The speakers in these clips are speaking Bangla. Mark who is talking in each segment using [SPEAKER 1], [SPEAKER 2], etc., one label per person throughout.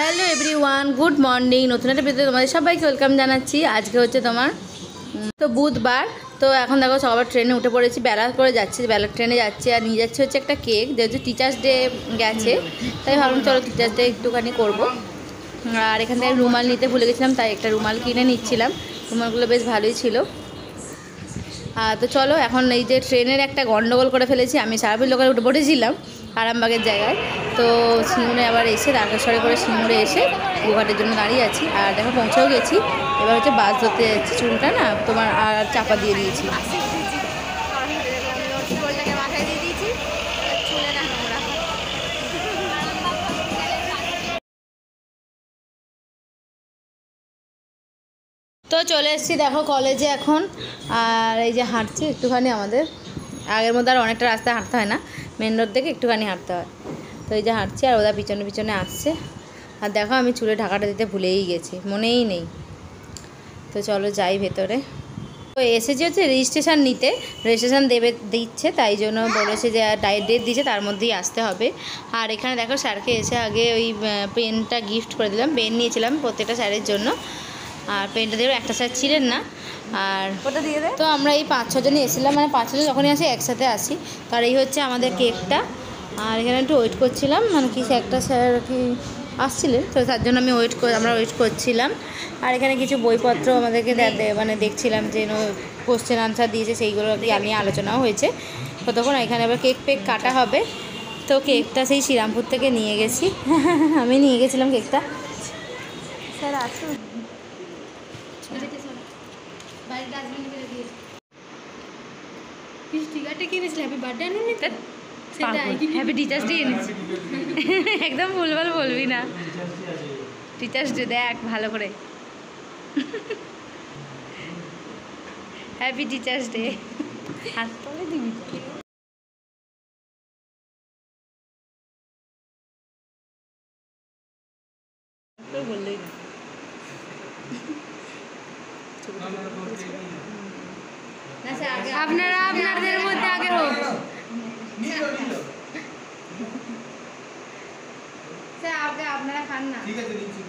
[SPEAKER 1] Hello everyone, good morning. নতুন একটা ভিডিওতে তোমাদের সবাইকে ওয়েলকাম জানাচ্ছি। আজকে হচ্ছে তোমার তো বুধবার। তো এখন দেখো সবার ট্রেনে উঠে পড়েছি, বেলা করে যাচ্ছি, বেলার ট্রেনে যাচ্ছি। আর নিয়ে যাচ্ছি হচ্ছে একটা কেক, যেহেতু টিচার্স ডে গেছে তাই ভাবলাম চলো টিচার্স ডে একটুখানি করবো। আর এখান থেকে রুমাল নিতে ভুলে গেছিলাম, তাই একটা রুমাল কিনে নিচ্ছিলাম। রুমালগুলো বেশ ভালোই ছিল। তো চলো, এখন এই যে ট্রেনের একটা গন্ডগোল করে ফেলেছি। আমি সারাবির লোকালে উঠে পড়েছিলাম আরামবাগের জায়গায়, তো সিঙ্গুরে আবার এসে তারকেশ্বরে করে সিঙ্গুরে এসে গোঘাটের জন্য দাঁড়িয়ে আছি। আর দেখো পৌঁছেও গেছি। এবার হচ্ছে বাস ধরতে যাচ্ছি। চুলটা না তোমার আর চাপা দিয়ে দিয়েছি। তো চলে এসেছি দেখো কলেজে এখন। আর এই যে হাঁটছি একটুখানি, আমাদের আগের মধ্যে আর অনেকটা রাস্তা হাঁটতে হয় না, মেন রোড থেকে একটুখানি হাঁটতে হয়। তো এই যে হাঁটছি, আর ওরা পিছনে পিছনে আসছে। আর দেখো আমি চুলে ঢাকাটা দিতে ভুলেই গেছি, মনেই নেই। তো চলো যাই ভেতরে। তো এসেছি হচ্ছে রেজিস্ট্রেশন নিতে, রেজিস্ট্রেশন দিচ্ছে, তাই জন্য বলেছে যে ডেট দিয়েছে তার মধ্যেই আসতে হবে। আর এখানে দেখো স্যারকে এসে আগে ওই পেনটা গিফট করে দিলাম। পেন নিয়েছিলাম প্রত্যেকটা স্যারের জন্য, আর পেনটা দিয়েও একটা স্যার ছিলেন না। আর ওটা দিয়ে দেয়। তো আমরা এই 5-6 জনই এসেছিলাম, মানে 5-6 জন যখনই আসি একসাথে আসি। আর এই হচ্ছে আমাদের কেকটা। আর এখানে একটু ওয়েট করছিলাম, মানে কি একটা স্যার কি আসছিলেন, তো তার জন্য আমরা ওয়েট করছিলাম। আর এখানে কিছু বইপত্র আমাদেরকে মানে দেখছিলাম যে কোশ্চেন আনসার দিয়েছে, সেইগুলো আর কি নিয়ে আলোচনাও হয়েছে। ততক্ষণ এখানে আবার কেক কাটা হবে। তো কেকটা সেই শ্রীরামপুর থেকে নিয়ে গেছি। আমি নিয়ে গেছিলাম কেকটা। স্যার আসুন। হ্যাপি টিচার্স ডে এনেছি। একদম ভুলভাল বলবি না। টিচার্স ডে দেখ ভালো করে। Happy teachers day. হাসপাতালে দিবি তো বললেই না। আপনারা আপনাদের মধ্যে আগে হোক। স্যার আগে আপনারা খান না। ঠিক আছে, নিচ্ছি।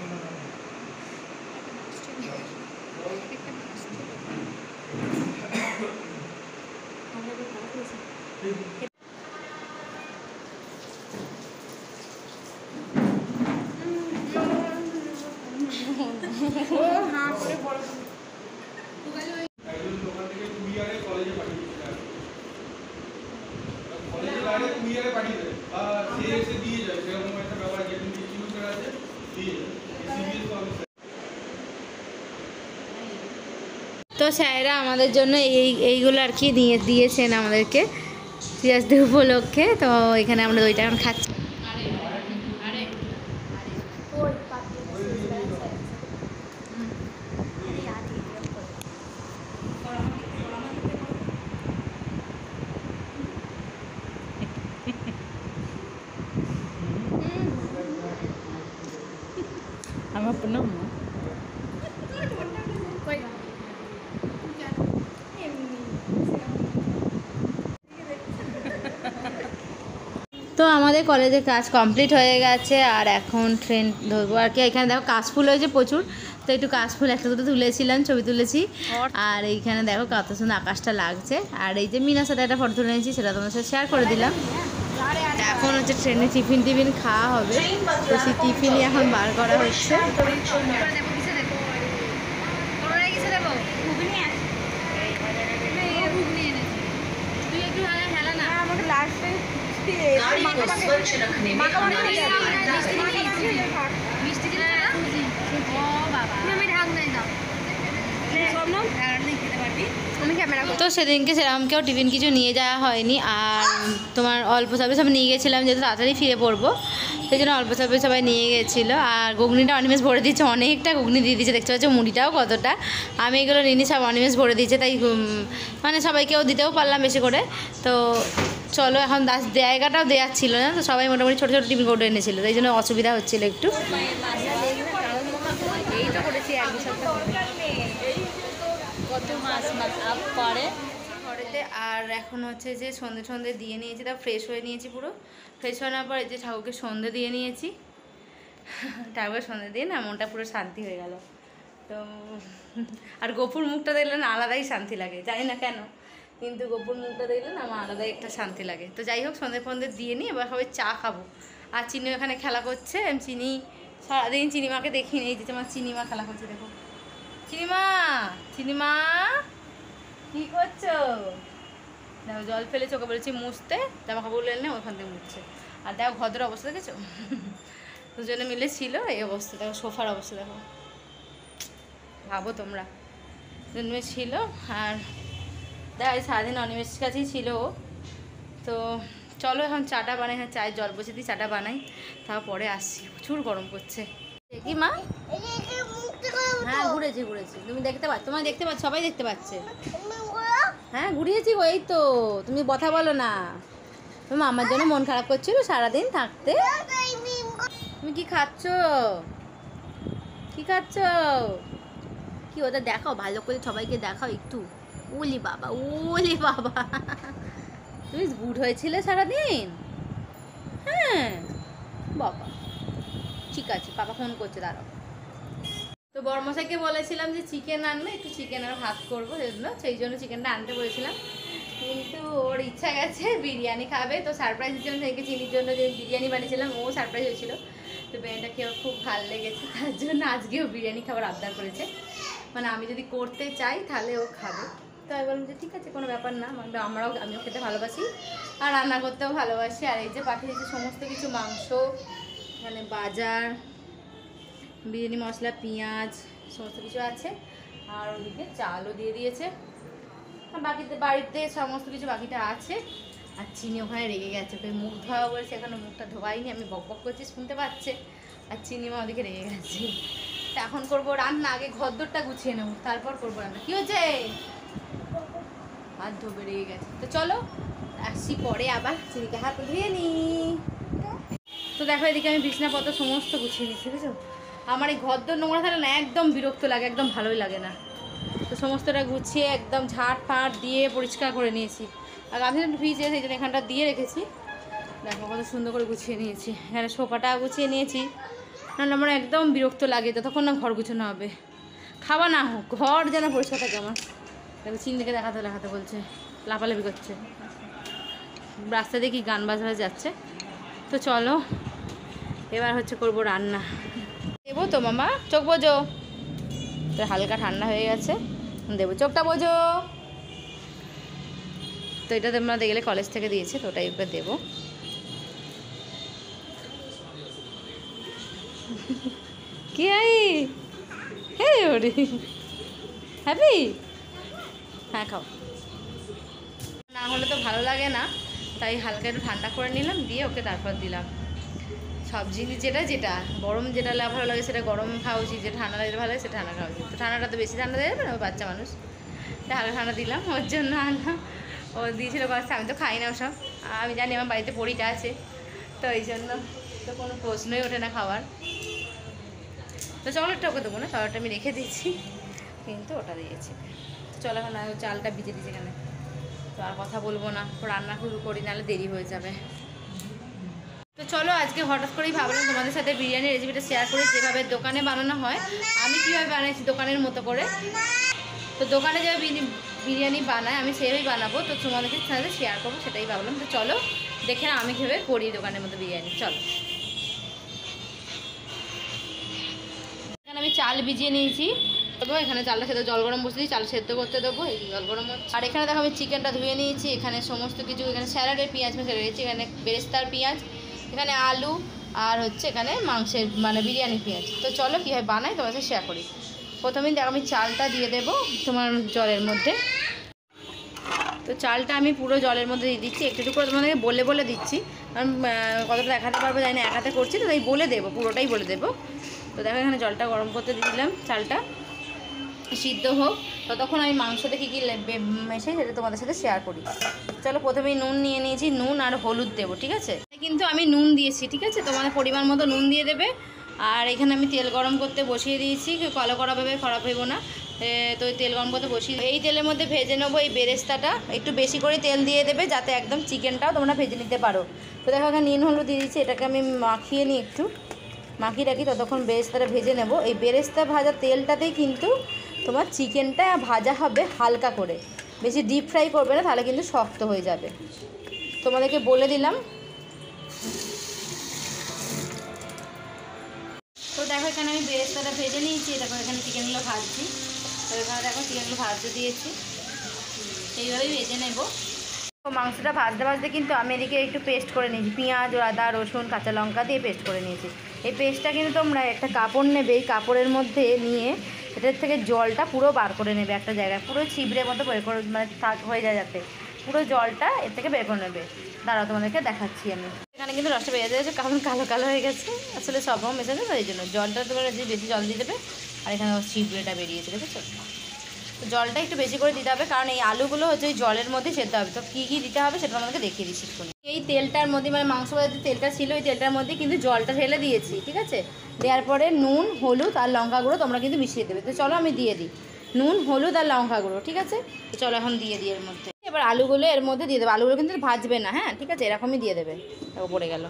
[SPEAKER 1] তো স্যারেরা আমাদের জন্য এইগুলো আর কি দিয়েছেন আমাদেরকে টিচার্স ডে উপলক্ষে। তো এখানে আমরা ওইটা এখন খাচ্ছি। আমার প্রণাম। তো আমাদের কলেজের কাজ কমপ্লিট হয়ে গেছে, আর এখন ট্রেন ধরবো আর কি। এখানে দেখো কাশফুল হয়েছে প্রচুর, তো একটু কাশফুল একটা দুটো তুলেছিলাম, ছবি তুলেছি। আর এইখানে দেখো কত সুন্দর আকাশটা লাগছে। আর এই যে মিনার সাথে একটা ফটো তুলে নিয়েছি, সেটা তোমার সাথে শেয়ার করে দিলাম। এখন হচ্ছে ট্রেনে টিফিন খাওয়া হবে, তো সেই টিফিনই এখন বার করা হচ্ছে। তো সেদিনকে সেরকম কেউ টিফিন কিছু নিয়ে যাওয়া হয়নি। আর তোমার অল্প সবাই সব নিয়ে গেছিলাম, যেহেতু তাড়াতাড়ি ফিরে পড়বো, সেই জন্য অল্প সবাই নিয়ে গেছিলো। আর ঘুগনিটা অনিমেষ ভরে দিচ্ছে, অনেকটা ঘুগনি দিয়ে দিচ্ছে, দেখতে পাচ্ছ মুড়িটাও কতটা। আমি এগুলো নিয়ে সব অনিমেষ ভরে দিচ্ছে, তাই মানে সবাইকেও দিতেও পারলাম বেশি করে। তো চলো এখন জায়গাটাও দেওয়ার ছিল না, তো সবাই মোটামুটি ছোটো ছোটো টিফিন করে এনেছিলো, তাই জন্য অসুবিধা হচ্ছিলো একটু। কত মাস আপ পরে ঘরেতে। আর এখন হচ্ছে যে সন্ধে দিয়ে নিয়েছি, তা ফ্রেশ হয়ে নিয়েছি, পুরো ফ্রেশ হওয়ার পর এই যে ঠাকুরকে সন্ধে দিয়ে নিয়েছি। ঠাকুরের সন্ধ্যে দিয়ে না মনটা পুরো শান্তি হয়ে গেল। তো আর গপুর মুখটা দেখলে না আলাদাই শান্তি লাগে, জানি না কেন, কিন্তু গপুর মুখটা দেখলে না আমার আলাদাই একটা শান্তি লাগে। তো যাই হোক, সন্ধ্যে ফন্ধ্যে দিয়ে নিই, এবার সবাই চা খাবো। আর চিনি এখানে খেলা করছে, আমি চিনি সারাদিন চিনিমাকে দেখিনি, এই যে আমার চিনিমা খেলা করছে, দেখো চিনিমা, চিনিমা কী করছো? দেখো জল ফেলেছে, ওকে বলেছি মুছতে, জামা কাপড় এনে ওখান থেকে মুছছে। আর দেখো ঘরের অবস্থা দেখেছো, দুজনে মিলে ছিল এই অবস্থা। দেখো সোফার অবস্থা দেখো, ভাবো তোমরা, দুজনে ছিল। আর দেখো সারাদিন অনিমেষের কাছেই ছিল ও। তো চলো এখন চাটা বানাই, হ্যাঁ চায়ের জল বসে দিই, চাটা বানাই, তারপরে আসছি। প্রচুর গরম করছে। কি মা? হ্যাঁ ঘুরেছি ঘুরেছি, তুমি দেখতে পাচ্ছ, তোমায় দেখতে পাচ্ছ, সবাই দেখতে পাচ্ছে। হ্যাঁ ঘুরিয়েছি গো, এই তো, তুমি কথা বলো না। তুমি আমার জন্য মন খারাপ করছিল সারাদিন থাকতে। তুমি কি খাচ্ছ? কি খাচ্ছ? কি ওটা দেখাও ভালো করে, সবাইকে দেখাও একটু। ওলি বাবা, ওলি বাবা, তুমি গুড হয়েছিলে সারাদিন? হ্যাঁ বাবা, ঠিক আছে, পাপা ফোন করছে, দাঁড়াও। তো বড়মশাইকে বলেছিলাম যে চিকেন আনবে, একটু চিকেন আর ভাত করবো, সেই জন্য চিকেনটা আনতে বলেছিলাম, কিন্তু ওর ইচ্ছা গেছে বিরিয়ানি খাবে। তো সারপ্রাইজ জন্য থেকে চিনির জন্য যে বিরিয়ানি বানিয়েছিলাম, ও সারপ্রাইজ হয়েছিল। তো বিরিয়ানিটা খেয়ে খুব ভালো লেগেছে, তার জন্য আজকেও বিরিয়ানি খাবার আবদার করেছে। মানে আমি যদি করতে চাই তাহলে ও খাবে। তো আমি বললাম যে ঠিক আছে, কোনো ব্যাপার না, মানে আমিও খেতে ভালোবাসি আর রান্না করতেও ভালোবাসি। আর এই যে পাঠিয়েছে সমস্ত কিছু, মাংস, মানে বাজার, বিরিয়ানি মশলা, পেঁয়াজ, সমস্ত কিছু আছে। আর ওদিকে চালও দিয়ে দিয়েছে, বাকিতে বাড়িতে সমস্ত কিছু বাকিটা আছে। আর চিনি ওখানে রেগে গেছে, ওকে মুখ ধোয়া বলেছে, এখনো মুখটা ধোয়াইনি, আমি বক বক করছি শুনতে পাচ্ছে। আর চিনিমা ওদিকে রেগে গেছে। তো এখন করবো রান্না, আগে ঘরদোরটা গুছিয়ে নেবো, তারপর করবো রান্না। কি হচ্ছে? হাত ধোবে, রেগে গেছে। তো চলো আসছি পরে, আবার চিনিকে হাত ধুয়ে নি। তো দেখো এদিকে আমি বিছনাপত্র সমস্ত গুছিয়ে নিচ্ছি, বুঝছো? আমার এই ঘরদোর নোংরা থাকলে না একদম বিরক্ত লাগে, একদম ভালোই লাগে না। তো সমস্তটা গুছিয়ে একদম ঝাড় ফাট দিয়ে পরিষ্কার করে নিয়েছি। আর আমি ফ্রিজে সেই জন্য এখানটা দিয়ে রেখেছি, দেখো কত সুন্দর করে গুছিয়ে নিয়েছি। এখানে সোফাটা গুছিয়ে নিয়েছি, নাহলে আমার একদম বিরক্ত লাগে যতক্ষণ না ঘর গুছানো হবে। খাওয়া না হোক, ঘর যেন পরিষ্কার থাকে আমার। দেখো চিনিকে দেখাতে বলছে, লাফালাফি করছে, রাস্তা দিয়ে কি গান বাজনা যাচ্ছে। তো চলো এবার হচ্ছে করবো রান্না। দেবো তো মামা, চোখ বোঝো, তো হালকা ঠান্ডা হয়ে গেছে, দেবো, চোখটা বোঝো। তো এটা তোমরা দেখলে কলেজ থেকে দিয়েছে, তো ওটাই ওকে দেবো। কি হ্যাপি? হ্যাঁ খাও, না হলে তো ভালো লাগে না, তাই হালকা একটু ঠান্ডা করে নিলাম, দিয়ে ওকে তারপর দিলাম। সব জিনিস যেটা গরম যেটা ভালো লাগে সেটা গরম খাওয়া উচিত, যেটা ঠান্ডা লাগে ভালো লাগে সেটা ঠান্ডা খাওয়া উচিত। তো ঠান্ডাটা তো বেশি ঠান্ডা দেওয়া যাবে না, ও বাচ্চা মানুষ, হালকা ঠান্ডা দিলাম, ওর জন্য আনলাম। ও দিয়েছিল কষ্ট, আমি তো খাই না ওসব, আমি জানি আমার বাড়িতে পরিটা আছে, তো এই জন্য তো কোনো প্রশ্নই ওঠে না খাওয়ার। তো চকলেটটা ওকে দেবো না, চকলেটটা আমি রেখে দিয়েছি, কিন্তু ওটা দিয়েছি। চলো এখন চালটা ভিজে দিয়েছি এখানে, তো আর কথা বলবো না, রান্না শুরু করি, নাহলে দেরি হয়ে যাবে। তো চলো আজকে হঠাৎ করেই ভাবলাম তোমাদের সাথে বিরিয়ানির রেসিপিটা শেয়ার করি, যেভাবে দোকানে বানানো হয় আমি কীভাবে বানাইছি দোকানের মতো করে। তো দোকানে যেভাবে বিরিয়ানি বানায় আমি সেভাবেই বানাবো, তো তোমাদের সাথে শেয়ার করবো, সেটাই ভাবলাম। তো চলো দেখে না আমি কীভাবে করি দোকানের মতো বিরিয়ানি। চলো, এখানে আমি চাল ভিজিয়ে নিয়েছি, দেবো এখানে চালটা সেদ্ধ, জল গরম বসে দিই, চাল সেদ্ধ করতে দেবো, এই জল গরম হচ্ছে। আর এখানে দেখো আমি চিকেনটা ধুয়ে নিয়েছি, এখানে সমস্ত কিছু, এখানে স্যালাডের পেঁয়াজ মেখে রয়েছে, এখানে বেরেস্তার পেঁয়াজ, এখানে আলু, আর হচ্ছে এখানে মাংসের মানে বিরিয়ানির পেঁয়াজ। তো চলো কীভাবে বানাই তোমার সাথে শেয়ার করি। প্রথমেই দেখো আমি চালটা দিয়ে দেবো তোমার জলের মধ্যে। তো চালটা আমি পুরো জলের মধ্যে দিয়ে দিচ্ছি, একটু করে তোমাদেরকে বলে দিচ্ছি, কারণ কতটা দেখাতে পারবো জানি না, একাতে করছি তো তাই বলে দেবো, পুরোটাই বলে দেবো। তো দেখো এখানে জলটা গরম করতে দিয়ে দিলাম, চালটা সিদ্ধ হোক, ততক্ষণ আমি মাংসতে কী কী মেশে সেটা তোমাদের সাথে শেয়ার করি। চলো প্রথমেই নুন নিয়ে নিয়েছি, নুন আর হলুদ দেবো, ঠিক আছে? কিন্তু আমি নুন দিয়েছি, ঠিক আছে, তোমাদের পরিমাণ মতো নুন দিয়ে দেবে। আর এখানে আমি তেল গরম করতে বসিয়ে দিয়েছি, কালো করাভাবে খারাপ হইব না। তো তেল গরম করতে বসিয়ে, এই তেলের মধ্যে ভেজে নেবো এই বেরেস্তাটা, একটু বেশি করে তেল দিয়ে দেবে যাতে একদম চিকেনটাও তোমরা ভেজে নিতে পারো। তো দেখো এখানে নুন হলুদ দিয়ে দিচ্ছি, এটাকে আমি মাখিয়ে নিই একটু, মাখিয়ে রাখি ততক্ষণ বেরেস্তাটা ভেজে নেব। এই বেরেস্তা ভাজা তেলটাতেই কিন্তু তোমার চিকেনটা ভাজা হবে হালকা করে, বেশি ডিপ ফ্রাই করবে না, তাহলে কিন্তু শক্ত হয়ে যাবে। তোমাদেরকে বলে দিলাম। তো দেখো এখানে আমি বেরেস্তাটা ভেজে নিয়েছি, দেখো এখানে চিকেনগুলো ভাজছি। তো এখানে দেখো চিকেনগুলো ভাজতে দিয়েছি, এইভাবেই ভেজে নেব। তো মাংসটা ভাজতে ভাজতে কিন্তু আমি এদিকে একটু পেস্ট করে নিয়েছি, পেঁয়াজ, আদা, রসুন, কাঁচা লঙ্কা দিয়ে পেস্ট করে নিয়েছি। এই পেস্টটা কিন্তু তোমরা একটা কাপড় নেবে, এই কাপড়ের মধ্যে নিয়ে এটার থেকে জলটা পুরো বার করে নেবে একটা জায়গায়, পুরো ছিবড়ের মতো বের করে, মানে হয়ে যায় যাতে পুরো জলটা এর থেকে বের করে নেবে। দাঁড়াও তোমাদেরকে দেখাচ্ছি আমি। এখানে কিন্তু রসটা বেরিয়ে যাচ্ছে, কারণ কালো কালো হয়ে গেছে, আসলে সব রকম মেশানো, এই জন্য জলটা তোমরা যে বেশি জল দিয়ে দেবে। আর এখানে ছিবড়েটা বেরিয়েছে, দেখেছো? তো জলটা একটু বেশি করে দিতে হবে, কারণ এই আলুগুলো হচ্ছে ওই জলের মধ্যে সেদ্ধ হবে। তো কী কী দিতে হবে সেটা আমাকে দেখিয়ে দিচ্ছি একটু। এই তেলটার মধ্যে, মানে মাংস ভাজার যে তেলটা ছিল ওই তেলটার মধ্যে কিন্তু জলটা ঢেলে দিয়েছি, ঠিক আছে? দেওয়ার পরে নুন, হলুদ আর লঙ্কা গুঁড়ো তোমরা কিন্তু মিশিয়ে দেবে। তো চলো আমি দিয়ে দিই নুন, হলুদ আর লঙ্কা গুঁড়ো, ঠিক আছে? তো চলো এখন দিয়ে দিই এর মধ্যে। এবার আলুগুলো এর মধ্যে দিয়ে দেবে, আলুগুলো কিন্তু ভাজবে না, হ্যাঁ ঠিক আছে, এরকমই দিয়ে দেবে। পড়ে গেল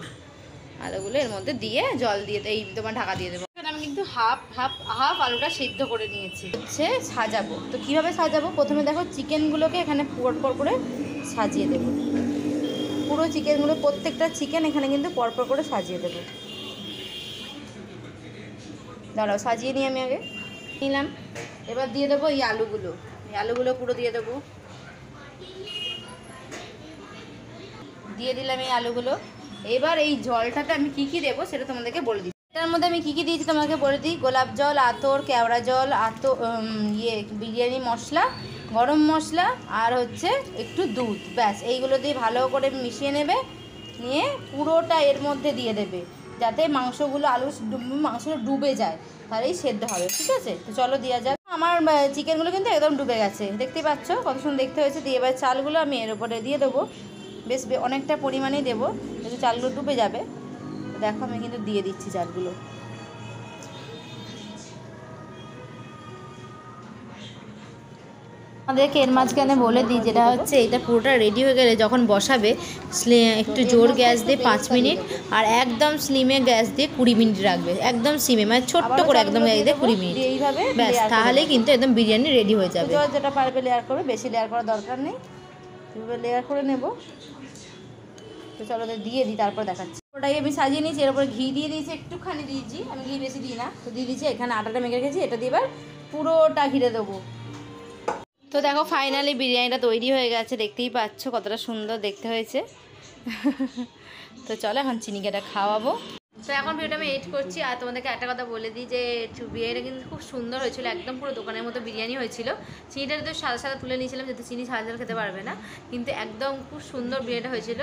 [SPEAKER 1] আলুগুলো এর মধ্যে দিয়ে জল দিয়ে, এই তোমার ঢাকা দিয়ে দেবো। আমি কিন্তু হাফ আলুটা সিদ্ধ করে নিয়েছি, হচ্ছে সাজাবো। তো কীভাবে সাজাবো, প্রথমে দেখো চিকেনগুলোকে এখানে পরপর করে সাজিয়ে দেবো, পুরো চিকেনগুলো, প্রত্যেকটা চিকেন এখানে কিন্তু পরপর করে সাজিয়ে দেবো। দাঁড়াও সাজিয়ে নিই, আমি আগে নিলাম। এবার দিয়ে দেবো এই আলুগুলো পুরো দিয়ে দেবো, দিয়ে দিলাম এই আলুগুলো। এবার এই জলটাতে আমি কী কী দেবো সেটা তোমাদেরকে বলে দিই। এটার মধ্যে আমি কী কী দিয়েছি তোমাকে বলে দিই। গোলাপ জল, আতর, কেওড়া জল, বিরিয়ানি মশলা, গরম মশলা আর হচ্ছে একটু দুধ, ব্যাস এইগুলো দিয়ে ভালো করে মিশিয়ে নেবে। নিয়ে পুরোটা এর মধ্যে দিয়ে দেবে, যাতে মাংসগুলো মাংসগুলো ডুবে যায়, তাহলেই সেদ্ধ হবে, ঠিক আছে? তো চলো দেওয়া যাক। আমার চিকেনগুলো কিন্তু একদম ডুবে গেছে, দেখতেই পাচ্ছ কত সুন্দর দেখতে হয়েছে। দিয়ে এবার চালগুলো আমি এর উপরে দিয়ে দেবো, বেশ অনেকটা পরিমাণেই দেবো, যেহেতু চালগুলো ডুবে যাবে। দেখো আমি কিন্তু দিয়ে দিচ্ছি চালগুলো। আমাদেরকে এর মাঝখানে বলে দিই, যেটা হচ্ছে এটা পুরোটা রেডি হয়ে গেলে যখন বসাবে, একটু জোর গ্যাস দিয়ে 5 মিনিট আর একদম স্লিমে গ্যাস দিয়ে 20 মিনিট রাখবে, একদম স্লিমে, মানে ছোট্ট করে একদম গ্যাস দিয়ে 20 মিনিট, এইভাবে ব্যাস, তাহলেই কিন্তু একদম বিরিয়ানি রেডি হয়ে যাবে। যেটা পারবে লেয়ার করবে, বেশি লেয়ার করার দরকার নেই, এভাবে লেয়ার করে নেব। তো চলো দিয়ে দিই, তারপর দেখাচ্ছি। ওটাই আমি সাজিয়ে নিয়েছি, এর উপরে ঘি দিয়ে দিয়েছি, একটুখানি দিয়েছি, আমি ঘি বেশি দিই না। তো দিয়ে দিয়েছি, এখানে আটাটা মেখে রেখেছি, এটা দিয়ে এবার পুরোটা ঘিরে দেবো। তো দেখো ফাইনালি বিরিয়ানিটা তৈরি হয়ে গেছে, দেখতেই পাচ্ছ কতটা সুন্দর দেখতে হয়েছে। তো চলো এখন চিনিকেটা খাওয়াবো। তো এখন ভিডিওটা আমি এডিট করছি। আর তোমাদেরকে একটা কথা বলে দিই যে বিরিয়ানিটা কিন্তু খুব সুন্দর হয়েছিল, একদম পুরো দোকানের মতো বিরিয়ানি হয়েছিল। চিনিটা তো সাদা সাদা তুলে নিয়েছিলাম, যেহেতু চিনি ঝাল ঝাল খেতে পারবে না, কিন্তু একদম খুব সুন্দর বিরিয়ানিটা হয়েছিল,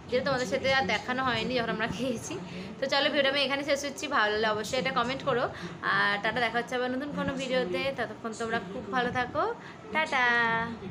[SPEAKER 1] যেটা তোমাদের সাথে আর দেখানো হয়নি যখন আমরা খেয়েছি। তো চলো ভিডিওটা আমি এখানে শেষ হচ্ছি, ভালো লাগলে অবশ্যই এটা কমেন্ট করো। আর টাটা, দেখা হচ্ছে আবার নতুন কোনো ভিডিওতে, ততক্ষণ তোমরা খুব ভালো থাকো, টাটা।